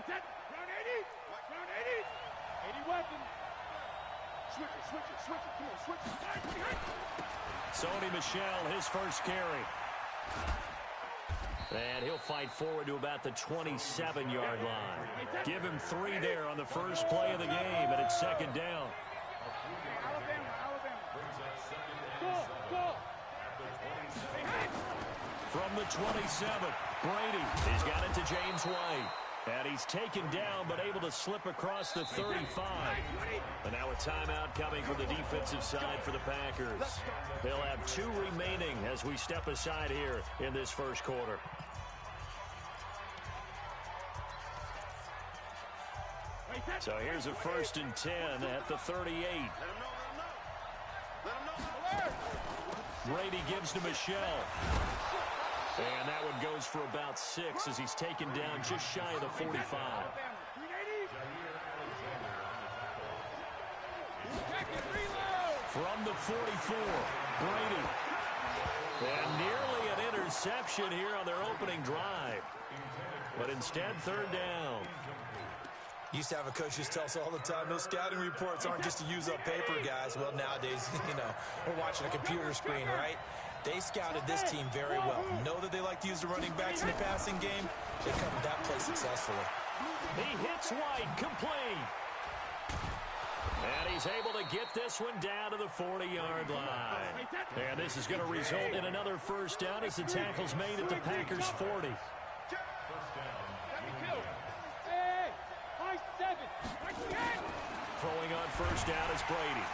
set. Round 80. Round 80. 80 weapon. Switch it. Come on, switch it. Sony Michel, his first carry. And he'll fight forward to about the 27-yard line. Give him 3 there on the first play of the game, and it's second down. From the 27, Brady. He's got it to James White. And he's taken down, but able to slip across the 35. And now a timeout coming from the defensive side for the Packers. They'll have 2 remaining as we step aside here in this first quarter. So here's a 1st and 10 at the 38. Brady gives to Michel. And that one goes for about 6 as he's taken down just shy of the 45. From the 44, Brady. And nearly an interception here on their opening drive. But instead, 3rd down. Used to have a coach just tell us all the time, those scouting reports aren't just to use up paper, guys. Well, nowadays, we're watching a computer screen, right? They scouted this team very well. Know that they like to use the running backs in the passing game. They covered that play successfully. He hits White, complete. And he's able to get this one down to the 40-yard line. And this is going to result in another 1st down as the tackle's made at the Packers' 40. Throwing on 1st down is Brady.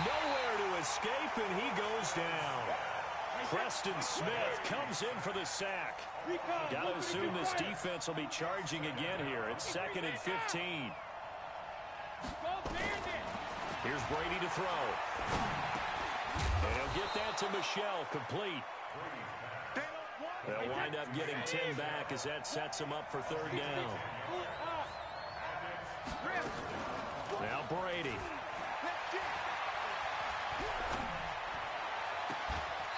Nowhere to escape, and he goes down. Preston Smith comes in for the sack. Got to assume this defense will be charging again here. It's 2nd and 15. Here's Brady to throw. And he'll get that to Michel, complete. They'll wind up getting 10 back as that sets him up for 3rd down. Now Brady.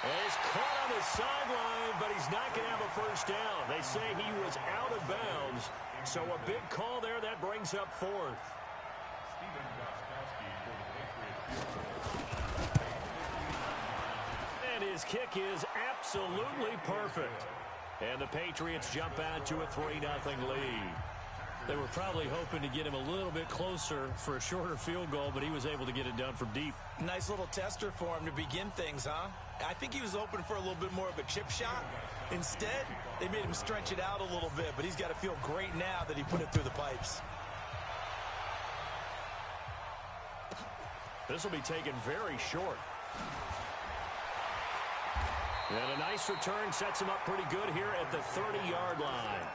And he's caught on the sideline, but he's not going to have a 1st down. They say he was out of bounds, so a big call there. That brings up 4th. And his kick is absolutely perfect. And the Patriots jump out to a 3-0 lead. They were probably hoping to get him a little bit closer for a shorter field goal, but he was able to get it done from deep. Nice little tester for him to begin things, huh? I think he was hoping for a little bit more of a chip shot. Instead, they made him stretch it out a little bit, but he's got to feel great now that he put it through the pipes. This will be taken very short. And a nice return sets him up pretty good here at the 30-yard line.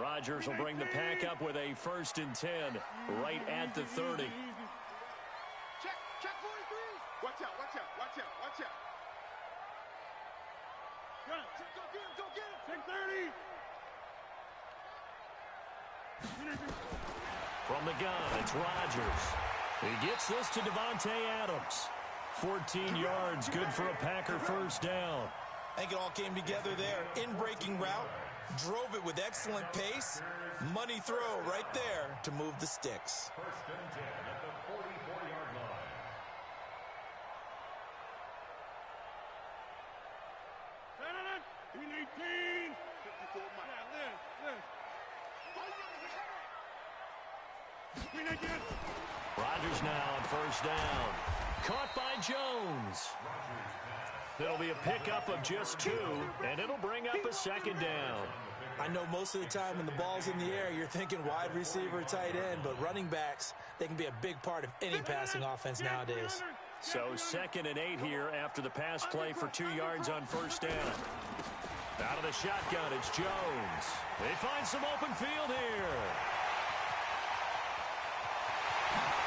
Rodgers will bring the pack up with a 1st and 10 right at the 30. Check 43. Watch out. Go get him. Check 30. From the gun, it's Rodgers. He gets this to Devontae Adams. 14 yards, good for a Packer 1st down. I think it all came together there. In-breaking route. Drove it with excellent pace. Money throw right there to move the sticks. 1st and 10 at the 44-yard line. Green 18. 54 Rodgers now on 1st down. Caught by Jones. It'll be a pickup of just 2, and it'll bring up a 2nd down. I know most of the time when the ball's in the air, you're thinking wide receiver, tight end, but running backs, they can be a big part of any passing offense nowadays. So 2nd and 8 here after the pass play for 2 yards on 1st down. Out of the shotgun, it's Jones. They find some open field here.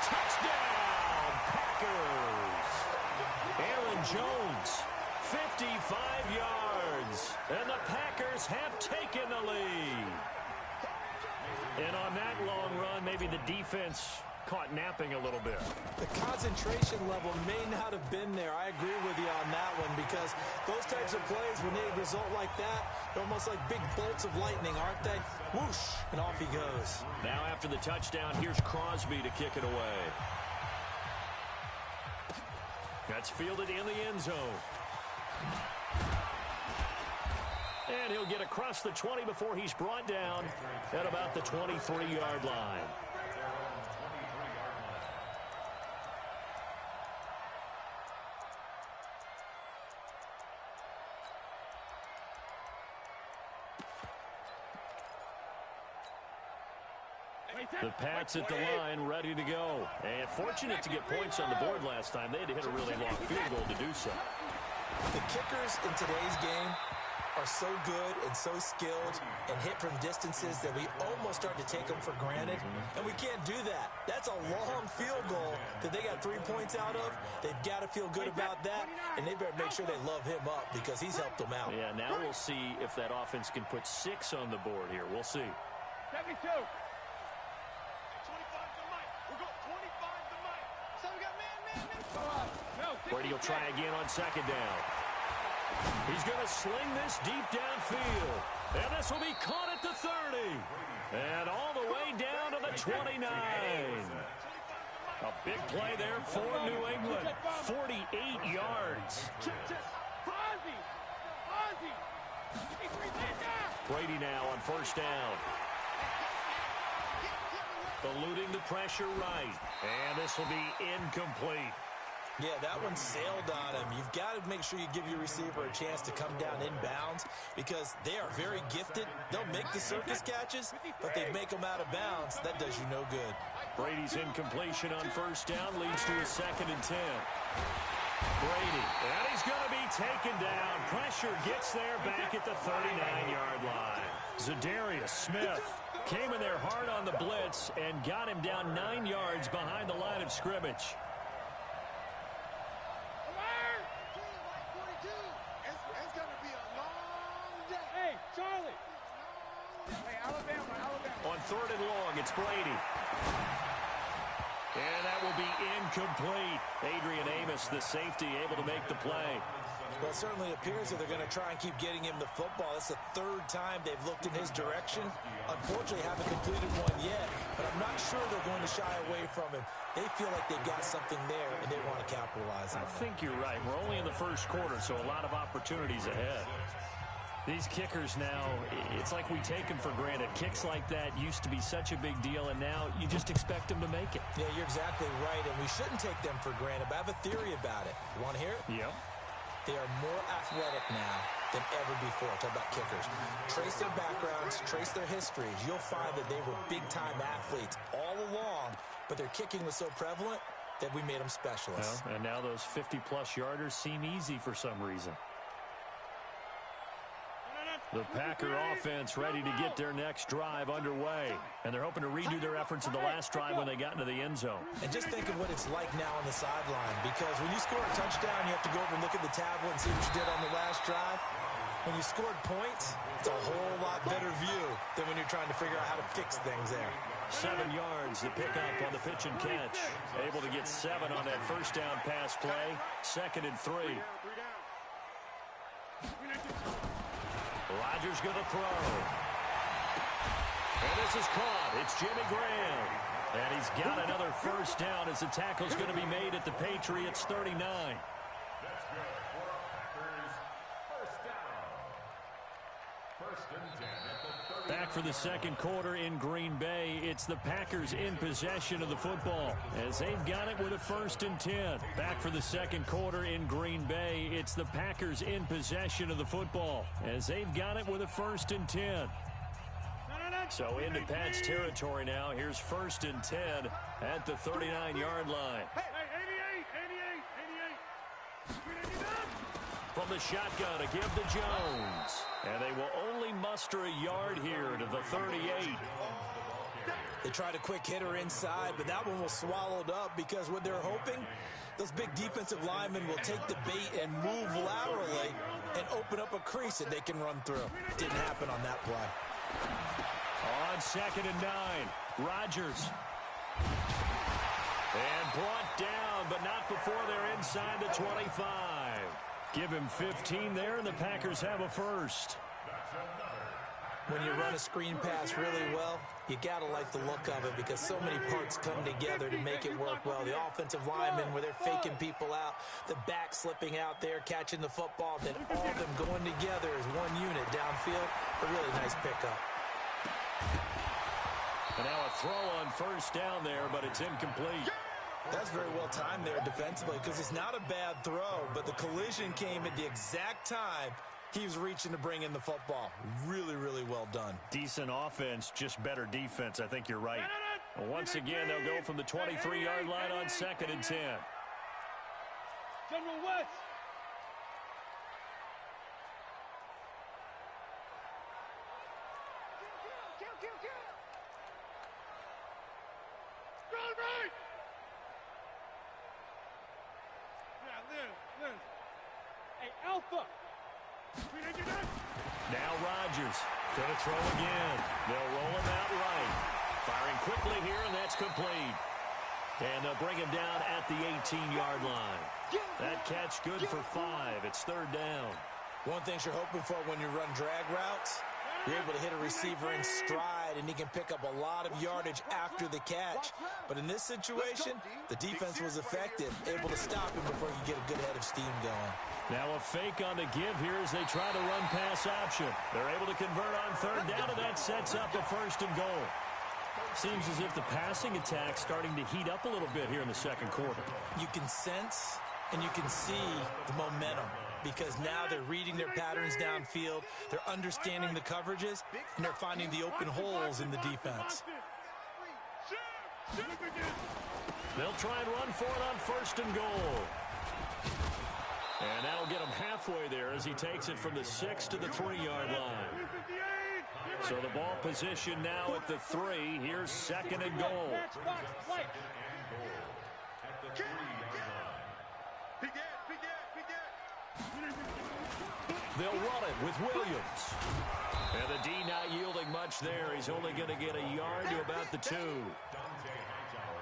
Touchdown, Packers. And And Jones, 55 yards. And the Packers have taken the lead. And on that long run, maybe the defense caught napping a little bit. The concentration level may not have been there. I agree with you on that one, because those types of plays, when they result like that, they're almost like big bolts of lightning, aren't they? Whoosh, and off he goes. Now after the touchdown, here's Crosby to kick it away. That's fielded in the end zone. And he'll get across the 20 before he's brought down at about the 23-yard line. The Pats at the line, ready to go. And fortunate to get points on the board last time. They had to hit a really long field goal to do so. The kickers in today's game are so good and so skilled and hit from distances that we almost start to take them for granted. And we can't do that. That's a long field goal that they got 3 points out of. They've got to feel good about that, and they better make sure they love him up because he's helped them out. Yeah, now we'll see if that offense can put 6 on the board here. We'll see. 72. Brady will try again on second down. He's going to sling this deep downfield. And this will be caught at the 30. And all the way down to the 29. A big play there for New England. 48 yards. Brady now on first down. Eluding the pressure right. And this will be incomplete. Yeah, that one sailed on him. You've got to make sure you give your receiver a chance to come down inbounds because they are very gifted. They'll make the circus catches, but they make them out of bounds. That does you no good. Brady's incompletion on first down leads to a 2nd and 10. Brady, and he's going to be taken down. Pressure gets there back at the 39-yard line. Zadarius Smith came in there hard on the blitz and got him down 9 yards behind the line of scrimmage. On 3rd and long, it's Brady. And that will be incomplete. Adrian Amos, the safety, able to make the play. Well, it certainly appears that they're going to try and keep getting him the football. It's the 3rd time they've looked in his direction. Unfortunately, haven't completed one yet, but I'm not sure they're going to shy away from him. They feel like they've got something there, and they want to capitalize on it. I think you're right. We're only in the first quarter, so a lot of opportunities ahead. These kickers now, it's like we take them for granted. Kicks like that used to be such a big deal, and now you just expect them to make it. Yeah, you're exactly right, and we shouldn't take them for granted, but I have a theory about it. You want to hear it? Yep. They are more athletic now than ever before. Talk about kickers. Trace their backgrounds, trace their histories. You'll find that they were big-time athletes all along, but their kicking was so prevalent that we made them specialists. Well, and now those 50-plus yarders seem easy for some reason. The Packer offense ready to get their next drive underway. And they're hoping to redo their efforts in the last drive when they got into the end zone. And just think of what it's like now on the sideline, because when you score a touchdown, you have to go over and look at the tablet and see what you did on the last drive. When you scored points, it's a whole lot better view than when you're trying to figure out how to fix things there. 7 yards to pick up on the pitch and catch. Able to get 7 on that first down pass play. 2nd and 3. Rodgers going to throw. And this is caught. It's Jimmy Graham. And he's got another first down as the tackle's going to be made at the Patriots' 39. That's good for Packers. First down. 1st and 10 at the 39. Back for the second quarter in Green Bay. It's the Packers in possession of the football as they've got it with a 1st and 10. Back for the second quarter in Green Bay. It's the Packers in possession of the football as they've got it with a 1st and 10. So into Pat's territory now. Here's 1st and 10 at the 39-yard line. From the shotgun, a give to Jones. And they will only muster a yard here to the 38. They tried a quick hitter inside, but that one was swallowed up because what they're hoping, those big defensive linemen will take the bait and move laterally and open up a crease that they can run through. Didn't happen on that play. On 2nd and 9, Rodgers. And brought down, but not before they're inside the 25. Give him 15 there, and the Packers have a first. When you run a screen pass really well, you got to like the look of it because so many parts come together to make it work well. The offensive linemen, where they're faking people out, the back slipping out there, catching the football, then all of them going together as one unit downfield. A really nice pickup. And now a throw on first down there, but it's incomplete. That's very well timed there defensively because it's not a bad throw, but the collision came at the exact time he was reaching to bring in the football. Really, really well done. Decent offense, just better defense. I think you're right. Well, once again, they'll go from the 23-yard line on 2nd and 10. General West. Right. Yeah, Liz. Hey, Alpha. Now Rodgers going to throw again. They'll roll him out right. Firing quickly here, and that's complete. And they'll bring him down at the 18-yard line. That catch good for 5. It's 3rd down. One thing you're hoping for when you run drag routes, you're able to hit a receiver in stride, and he can pick up a lot of yardage after the catch. But in this situation, the defense was effective, able to stop him before he could get a good head of steam going. Now a fake on the give here as they try to run pass option. They're able to convert on 3rd down, and that sets up a 1st and goal. Seems as if the passing attack's starting to heat up a little bit here in the 2nd quarter. You can sense and you can see the momentum because now they're reading their patterns downfield, they're understanding the coverages, and they're finding the open holes in the defense. They'll try and run for it on 1st and goal. And that'll get him halfway there as he takes it from the 6 to the 3-yard line. So the ball position now at the 3. Here's 2nd and goal. They'll run it with Williams. And the D not yielding much there. He's only going to get a yard to about the 2.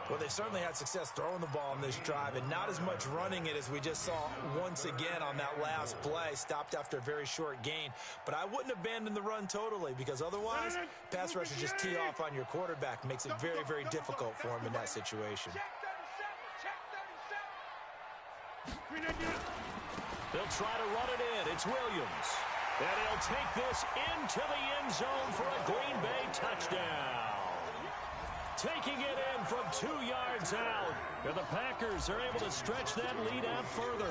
Well, they certainly had success throwing the ball on this drive and not as much running it as we just saw once again on that last play. Stopped after a very short gain. But I wouldn't abandon the run totally because otherwise, pass rushers just tee off on your quarterback. Makes it very, very difficult for him in that situation. They'll try to run it in. It's Williams. And he'll take this into the end zone for a Green Bay touchdown. Taking it in from 2 yards out. And the Packers are able to stretch that lead out further.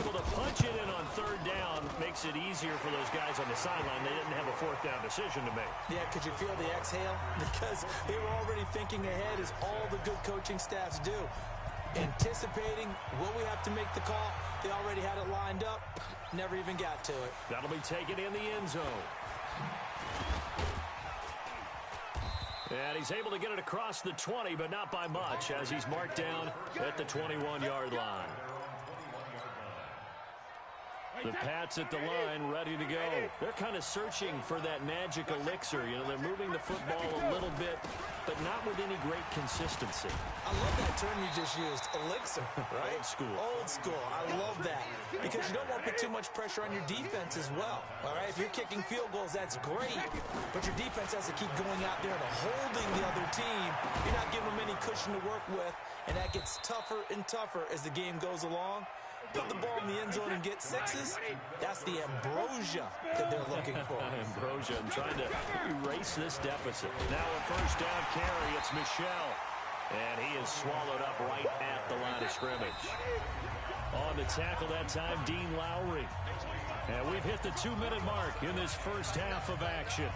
Able to punch it in on 3rd down. Makes it easier for those guys on the sideline. They didn't have a 4th down decision to make. Yeah, could you feel the exhale? Because they were already thinking ahead as all the good coaching staffs do. Anticipating, will we have to make the call? They already had it lined up. Never even got to it. That'll be taken in the end zone. And he's able to get it across the 20, but not by much, as he's marked down at the 21-yard line. The Pats at the line, ready to go. They're kind of searching for that magic elixir. You know, they're moving the football a little bit, but not with any great consistency. I love that term you just used, elixir, right? Old school. Old school. I love that because you don't want to put too much pressure on your defense as well, all right? If you're kicking field goals, that's great, but your defense has to keep going out there and holding the other team. You're not giving them any cushion to work with, and that gets tougher and tougher as the game goes along. Put the ball in the end zone and get 6s. That's the ambrosia that they're looking for. Ambrosia and trying to erase this deficit. Now a 1st down carry. It's Michel. And he is swallowed up right at the line of scrimmage. On the tackle that time, Dean Lowry. And we've hit the 2-minute mark in this first half of action.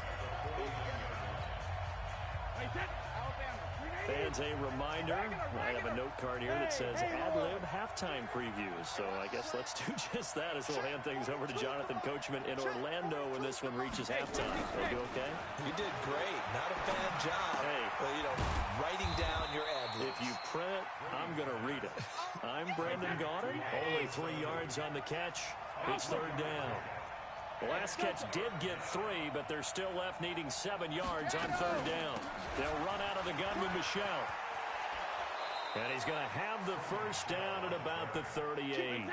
Fans, a reminder, I have a note card here that says ad-lib halftime previews. So I guess let's do just that as we'll hand things over to Jonathan Coachman in Orlando when this one reaches halftime. Will you okay? You did great. Not a bad job. Hey. But, you know, writing down your ad-libs. If you print, I'm going to read it. I'm Brandon Gaudin. Only 3 yards on the catch. It's third down. The last catch did get 3, but they're still left needing 7 yards on third down. They'll run out of the gun with Michel. And he's going to have the first down at about the 38.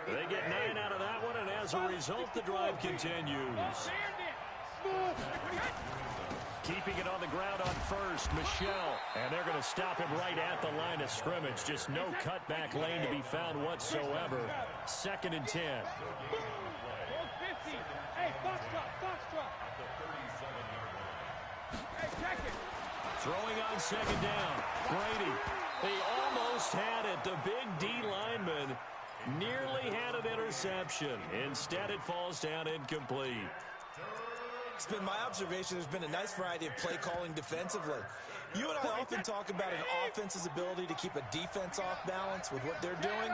They get 9 out of that one, and as a result, the drive continues. Keeping it on the ground on first, Michel. And they're going to stop him right at the line of scrimmage. Just no cutback lane to be found whatsoever. 2nd and 10. Hey, Foxtrot. Hey, check it. Throwing on 2nd down. Brady. He almost had it. The big D lineman nearly had an interception. Instead, it falls down incomplete. It's been my observation there's been a nice variety of play calling defensively. You and I often talk about an offense's ability to keep a defense off balance with what they're doing.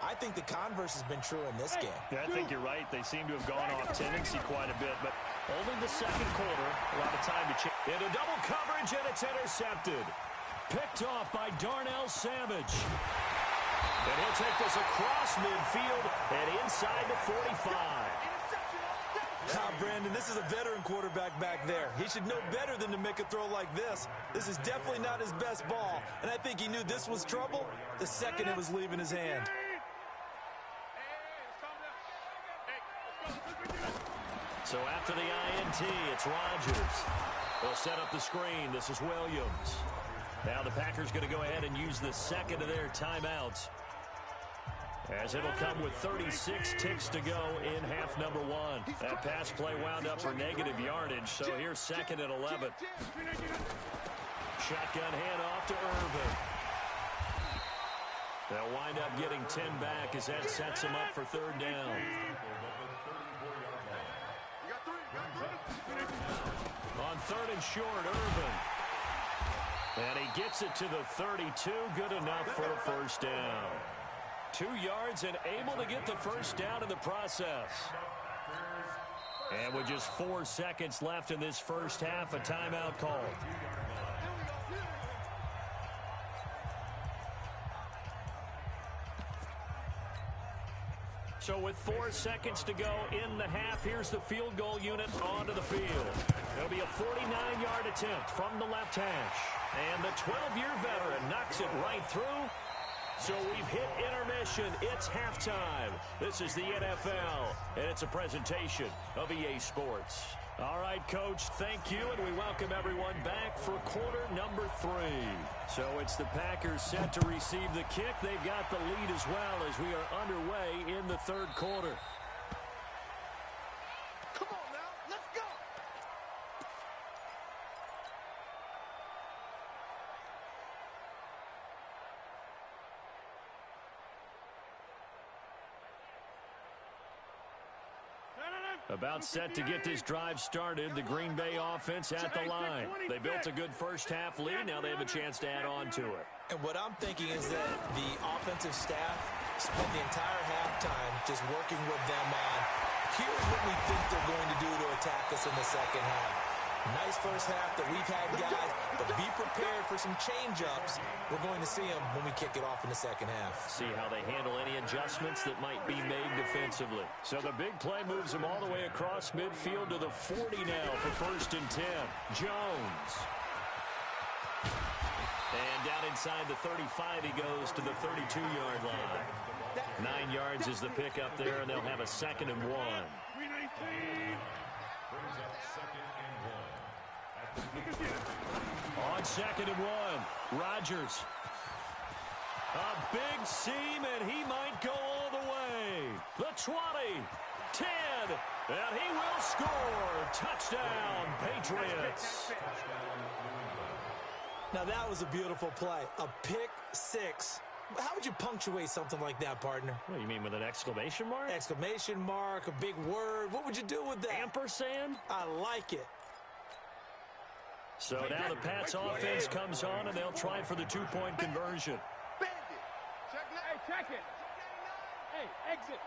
I think the converse has been true in this game. Yeah, I think you're right. They seem to have gone off tendency quite a bit, but only the second quarter. A lot of time to change. Into double coverage, and it's intercepted. Picked off by Darnell Savage. And he'll take this across midfield and inside the 45. Brandon, this is a veteran quarterback back there. He should know better than to make a throw like this. This is definitely not his best ball, and I think he knew this was trouble the second it was leaving his hand. So after the INT, it's Rodgers. They'll set up the screen. This is Williams. Now the Packers going to go ahead and use the second of their timeouts, as it'll come with 36 ticks to go in half number 1. That pass play wound up for negative yardage, so here's 2nd and 11. Shotgun handoff to Irvin. They'll wind up getting 10 back as that sets them up for third down. On 3rd and short, Irvin. And he gets it to the 32, good enough for a first down. 2 yards and able to get the first down in the process. And with just 4 seconds left in this first half, a timeout called. So with 4 seconds to go in the half, here's the field goal unit onto the field. It'll be a 49-yard attempt from the left hash. And the 12-year veteran knocks it right through. So we've hit intermission. It's halftime. This is the NFL, and it's a presentation of EA Sports. All right, Coach, thank you, and we welcome everyone back for quarter number 3. So it's the Packers set to receive the kick. They've got the lead as well as we are underway in the third quarter. Come on now, let's go. About set to get this drive started, the Green Bay offense at the line. They built a good first-half lead. Now they have a chance to add on to it. And what I'm thinking is that the offensive staff spent the entire halftime just working with them on, here's what we think they're going to do to attack us in the second half. Nice first half that we've had, guys, but be prepared for some change-ups. We're going to see them when we kick it off in the second half. See how they handle any adjustments that might be made defensively. So the big play moves them all the way across midfield to the 40 now for 1st and 10. Jones. And down inside the 35, he goes to the 32-yard line. 9 yards is the pickup there, and they'll have a 2nd and 1. On 2nd and 1, Rodgers. A big seam, and he might go all the way. The 20, 10, and he will score. Touchdown, Patriots. Now that was a beautiful play. A pick 6. How would you punctuate something like that, partner? What do you mean, with an exclamation mark? Exclamation mark, a big word. What would you do with that? Ampersand? I like it. So now the Pats offense comes on, and they'll try for the 2-point conversion. Hey, check it. Hey, exit.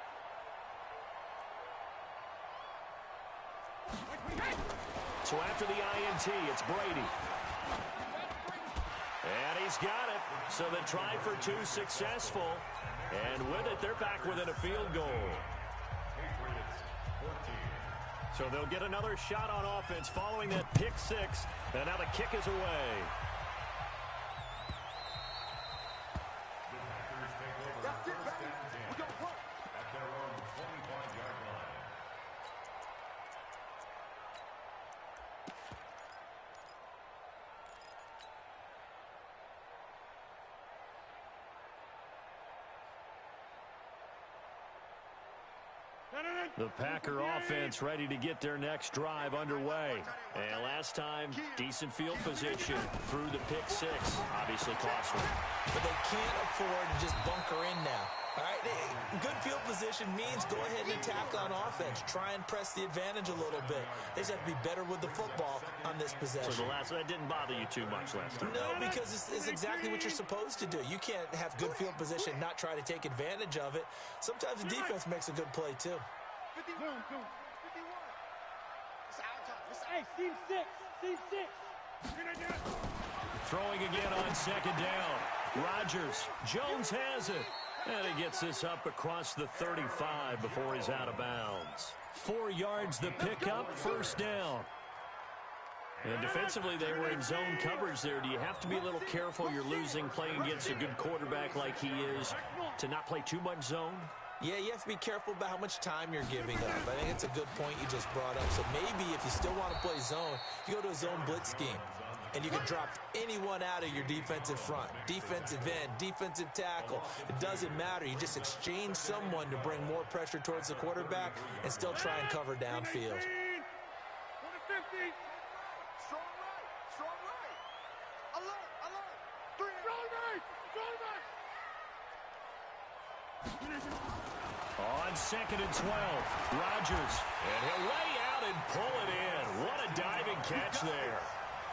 So after the INT, it's Brady. And he's got it. So the try for two successful. And with it, they're back within a field goal. So they'll get another shot on offense following that pick six. And now the kick is away. The Packer offense ready to get their next drive underway. And last time, decent field position through the pick six. Obviously costly. But they can't afford to just bunker in now. All right, good field position means go ahead and attack on offense. Try and press the advantage a little bit. They just have to be better with the football on this possession. So that didn't bother you too much last time? No, because it's exactly what you're supposed to do. You can't have good field position, not try to take advantage of it. Sometimes the defense makes a good play, too. 51. 51. It's our time. Hey, team six. Team six. Throwing again on second down. Rodgers. Jones has it. And he gets this up across the 35 before he's out of bounds. 4 yards the pickup, first down. And defensively, they were in zone coverage there. Do you have to be a little careful? You're losing playing against a good quarterback like he is to not play too much zone? Yeah, you have to be careful about how much time you're giving up. I think it's a good point you just brought up. So maybe if you still want to play zone, you go to a zone blitz scheme. And you can drop anyone out of your defensive front. Defensive end, defensive tackle. It doesn't matter. You just exchange someone to bring more pressure towards the quarterback and still try and cover downfield. Strong right. Alert. 3. Strong right. On second and 12, Rodgers. And he'll lay out and pull it in. What a diving catch there.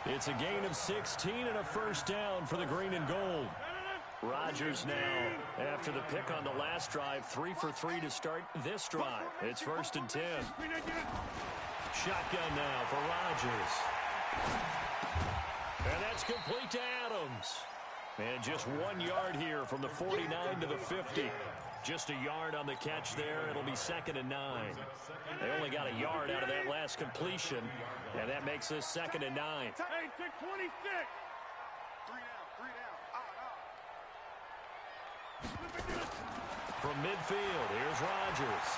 It's a gain of 16 and a first down for the green and gold. Rodgers now, after the pick on the last drive, 3 for 3 to start this drive. It's first and 10. Shotgun now for Rodgers. And that's complete to Adams. And just 1 yard here from the 49 to the 50. Just a yard on the catch there. It'll be second and 9. They only got a yard out of that last completion, and that makes this second and 9. Hey, take 26. 3 down. From midfield, here's Rodgers.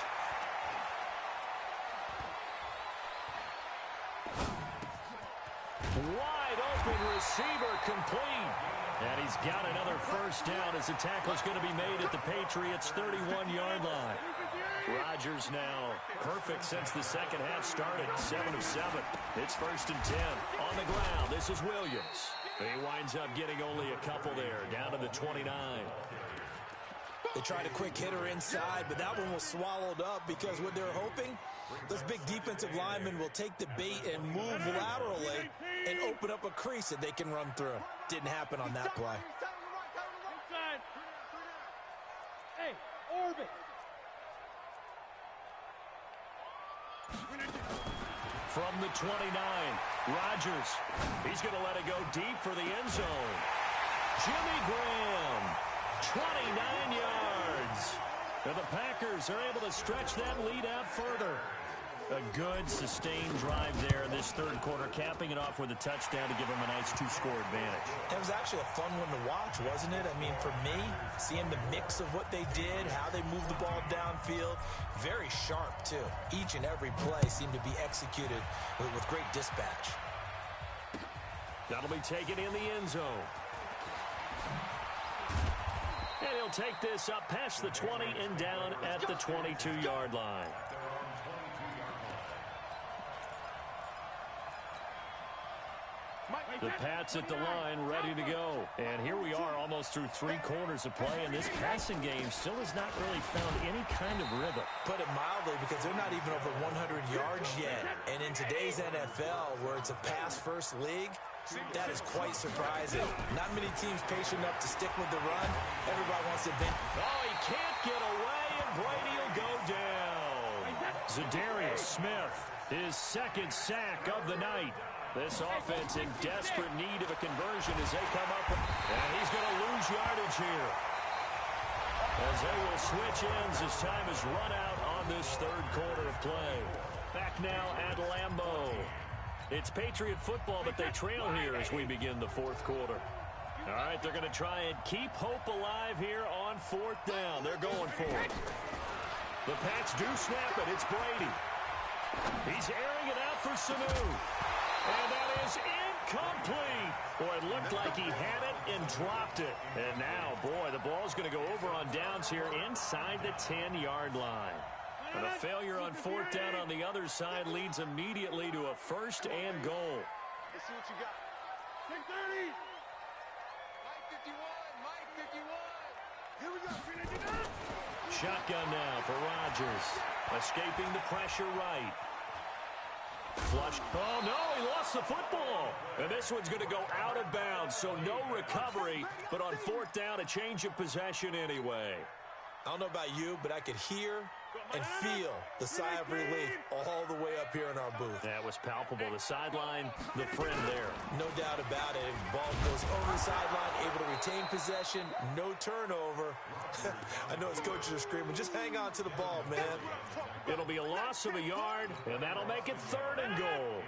Wide open receiver complete. And he's got another first down as the tackle's going to be made at the Patriots' 31-yard line. Rodgers now perfect since the second half started, 7 of 7. It's first and 10. On the ground, this is Williams. He winds up getting only a couple there, down to the 29. They tried a quick hitter inside, but that one was swallowed up because what they're hoping, those big defensive linemen will take the bait and move laterally and open up a crease that they can run through. Didn't happen on that play. Inside. Hey, orbit. From the 29, Rodgers. He's going to let it go deep for the end zone. Jimmy Graham, 29 yards. And the Packers are able to stretch that lead out further. A good, sustained drive there in this third quarter, capping it off with a touchdown to give them a nice 2-score advantage. It was actually a fun one to watch, wasn't it? I mean, for me, seeing the mix of what they did, how they moved the ball downfield, very sharp, too. Each and every play seemed to be executed with great dispatch. That'll be taken in the end zone. And he'll take this up past the 20 and down at the 22-yard line. The Pats at the line, ready to go. And here we are almost through 3 quarters of play, and this passing game still has not really found any kind of rhythm. Put it mildly, because they're not even over 100 yards yet. And in today's NFL, where it's a pass-first league, that is quite surprising. Not many teams patient enough to stick with the run. Everybody wants to advance. Oh, he can't get away, and Brady will go down. Zadarius Smith, his second sack of the night. This offense in desperate need of a conversion as they come up. And he's going to lose yardage here, as they will switch ends as time is run out on this third quarter of play. Back now at Lambeau. It's Patriot football, but they trail here as we begin the fourth quarter. All right, they're going to try and keep hope alive here on fourth down. They're going for it. The Pats do snap it. It's Brady. He's airing it out for Sanu. And that is incomplete. Boy, it looked like he had it and dropped it. And now, boy, the ball's going to go over on downs here inside the 10-yard line. And a failure on fourth down on the other side leads immediately to a first and goal. Let's see what you got. 10-30. Mike 51. Here we go. Shotgun now for Rodgers. Escaping the pressure right. Flush. Oh, no, he lost the football. And this one's going to go out of bounds, so no recovery. But on fourth down, a change of possession anyway. I don't know about you, but I could hear and feel the sigh of relief all the way up here in our booth. That was palpable. The sideline, the friend there. No doubt about it. Ball goes over the sideline, able to retain possession, no turnover. I know his coaches are screaming, just hang on to the ball, man. It'll be a loss of a yard, and that'll make it third and goal.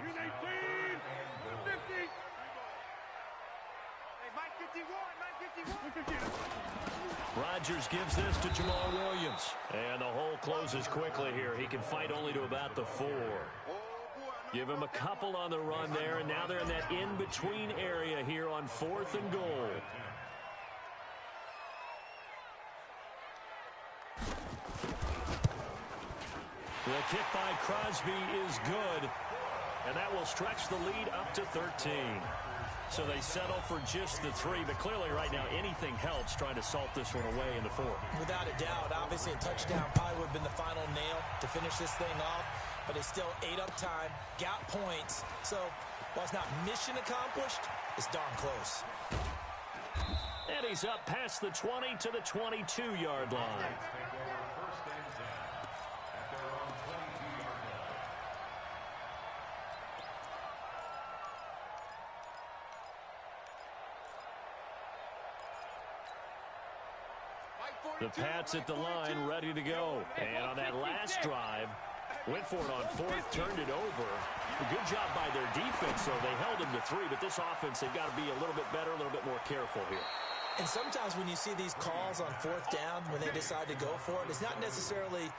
Rodgers gives this to Jamal Williams. And the hole closes quickly here. He can fight only to about the 4. Give him a couple on the run there, and now they're in that in-between area here on fourth and goal. The kick by Crosby is good, and that will stretch the lead up to 13. So they settle for just the 3, but clearly right now anything helps trying to salt this one away in the 4th. Without a doubt, obviously a touchdown probably would have been the final nail to finish this thing off, but it's still ate up time, got points. So while it's not mission accomplished, it's darn close. And he's up past the 20 to the 22-yard line. The Pats at the line, ready to go. And on that last drive, went for it on fourth, turned it over. A good job by their defense, though. They held them to 3, but this offense, they've got to be a little bit better, a little bit more careful here. And sometimes when you see these calls on fourth down, when they decide to go for it, it's not necessarily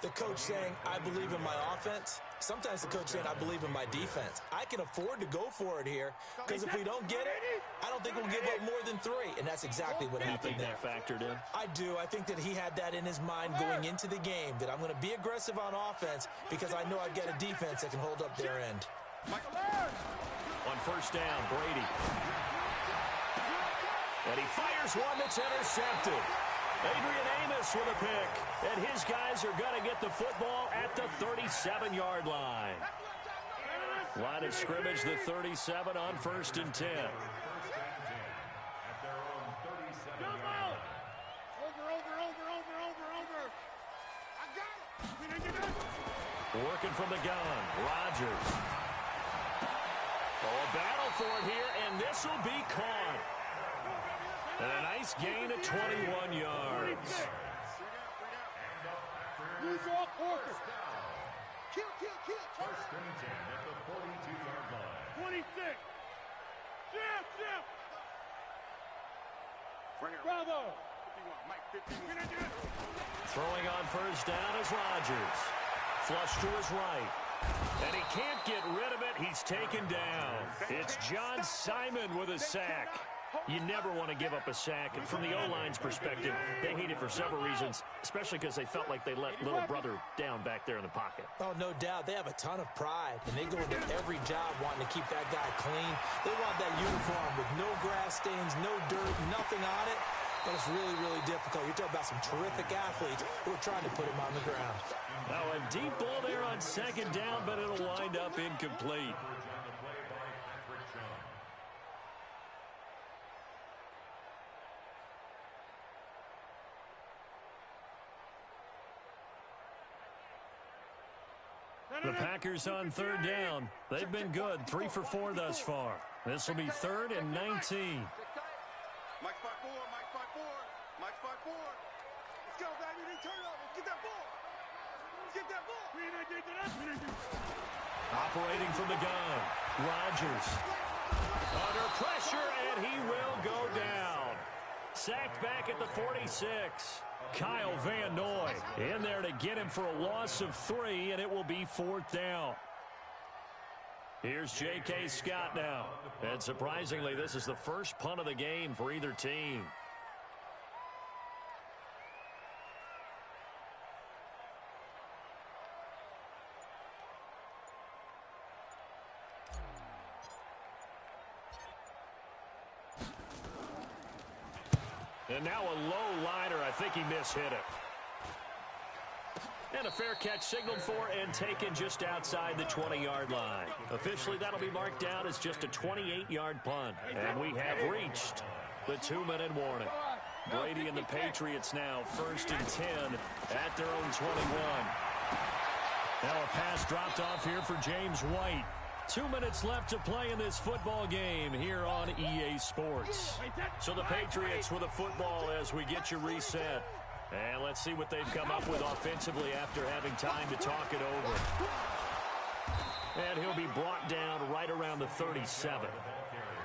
the coach saying, I believe in my offense. Sometimes the coach saying, I believe in my defense. I can afford to go for it here, because if we don't get it, I don't think we'll give up more than 3. And that's exactly what happened there. You think that factored in? I do. I think that he had that in his mind going into the game, that I'm going to be aggressive on offense because I know I've got a defense that can hold up their end. On first down, Brady. And he fires one that's intercepted. Adrian Amos with a pick. And his guys are going to get the football at the 37-yard line. Line of scrimmage, the 37 on first and 10. Working from the gun, Rodgers. Oh, a battle for it here, and this will be caught. And a nice gain of 21 yards. First and 10 at the 42-yard line. 26. Jim. Bravo. 51. Mike 51. Throwing on first down is Rodgers. Flush to his right. And he can't get rid of it. He's taken down. It's John Simon with a sack. You never want to give up a sack. And from the O-line's perspective, they hate it for several reasons, especially because they felt like they let little brother down back there in the pocket. Oh, no doubt. They have a ton of pride, and they go into every job wanting to keep that guy clean. They want that uniform with no grass stains, no dirt, nothing on it. But it's really, really difficult. You're talking about some terrific athletes who are trying to put him on the ground. Now a deep ball there on second down, but it'll wind up incomplete. The Packers on third down. They've been good, 3 for 4 thus far. This will be 3rd and 19. Mike spot 4, Mike spot 4, Mike spot 4. Let's go, baby. They turn up. Let's get that ball. Let's get that ball. Operating from the gun, Rodgers. Under pressure, and he will go down. Sacked back at the 46. Kyle Van Noy in there to get him for a loss of 3, and it will be 4th down. Here's J.K. Scott now. And surprisingly, this is the first punt of the game for either team. And now a low liner. I think he mishit it. And a fair catch signaled for and taken just outside the 20-yard line. Officially, that'll be marked down as just a 28-yard punt. And we have reached the 2-minute warning. Brady and the Patriots now 1st and 10 at their own 21. Now a pass dropped off here for James White. 2 minutes left to play in this football game here on EA Sports. So the Patriots with a football as we get you reset. And let's see what they've come up with offensively after having time to talk it over. And he'll be brought down right around the 37.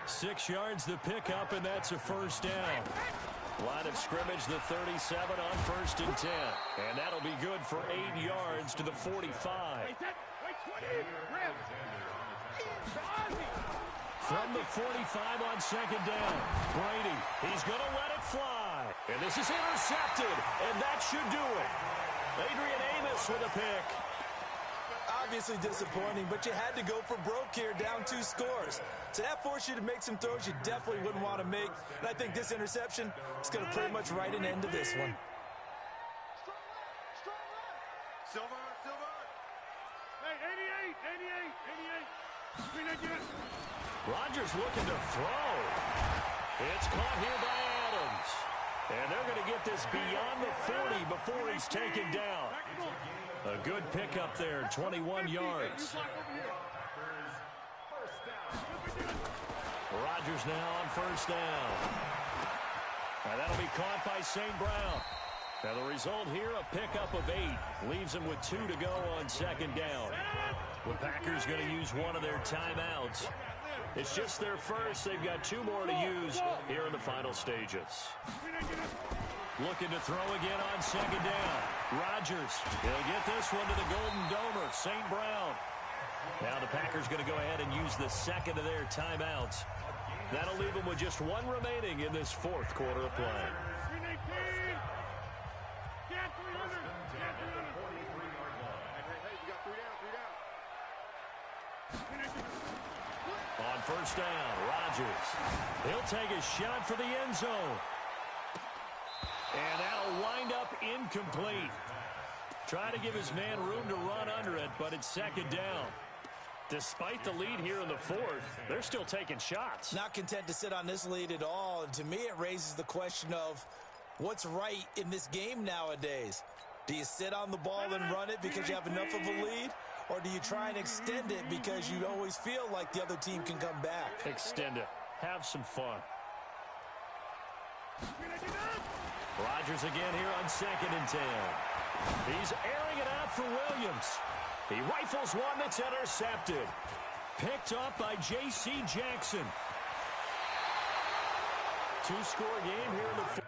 6 yards the pickup, and that's a 1st down. Line of scrimmage, the 37 on 1st and 10. And that'll be good for 8 yards to the 45. From the 45 on 2nd down, Brady, he's going to let it fly. And this is intercepted, and that should do it. Adrian Amos with a pick. Obviously disappointing, but you had to go for broke here, down 2 scores. So that forced you to make some throws you definitely wouldn't want to make. And I think this interception is going to pretty much write an end to this one. Silver. Hey, 88. Rodgers looking to throw. It's caught here by Adams. And they're going to get this beyond the 40 before he's taken down. A good pickup there, 21 yards. Rodgers now on 1st down. And that'll be caught by St. Brown. Now the result here, a pickup of 8. Leaves him with 2 to go on 2nd down. The Packers going to use one of their timeouts. It's just their first. They've got 2 more to use here in the final stages. Looking to throw again on 2nd down. Rodgers, he'll get this one to the Golden Domer, St. Brown. Now the Packers going to go ahead and use the 2nd of their timeouts. That'll leave them with just 1 remaining in this 4th quarter of play. On 1st down, Rodgers. He'll take a shot for the end zone. And that'll wind up incomplete. Try to give his man room to run under it, but it's 2nd down. Despite the lead here in the 4th, they're still taking shots. Not content to sit on this lead at all. And to me, it raises the question of what's right in this game nowadays. Do you sit on the ball and run it because you have enough of a lead? Or do you try and extend it because you always feel like the other team can come back? Extend it. Have some fun. Rodgers again here on 2nd and 10. He's airing it out for Williams. He rifles one that's intercepted. Picked up by J.C. Jackson. 2-score game here in the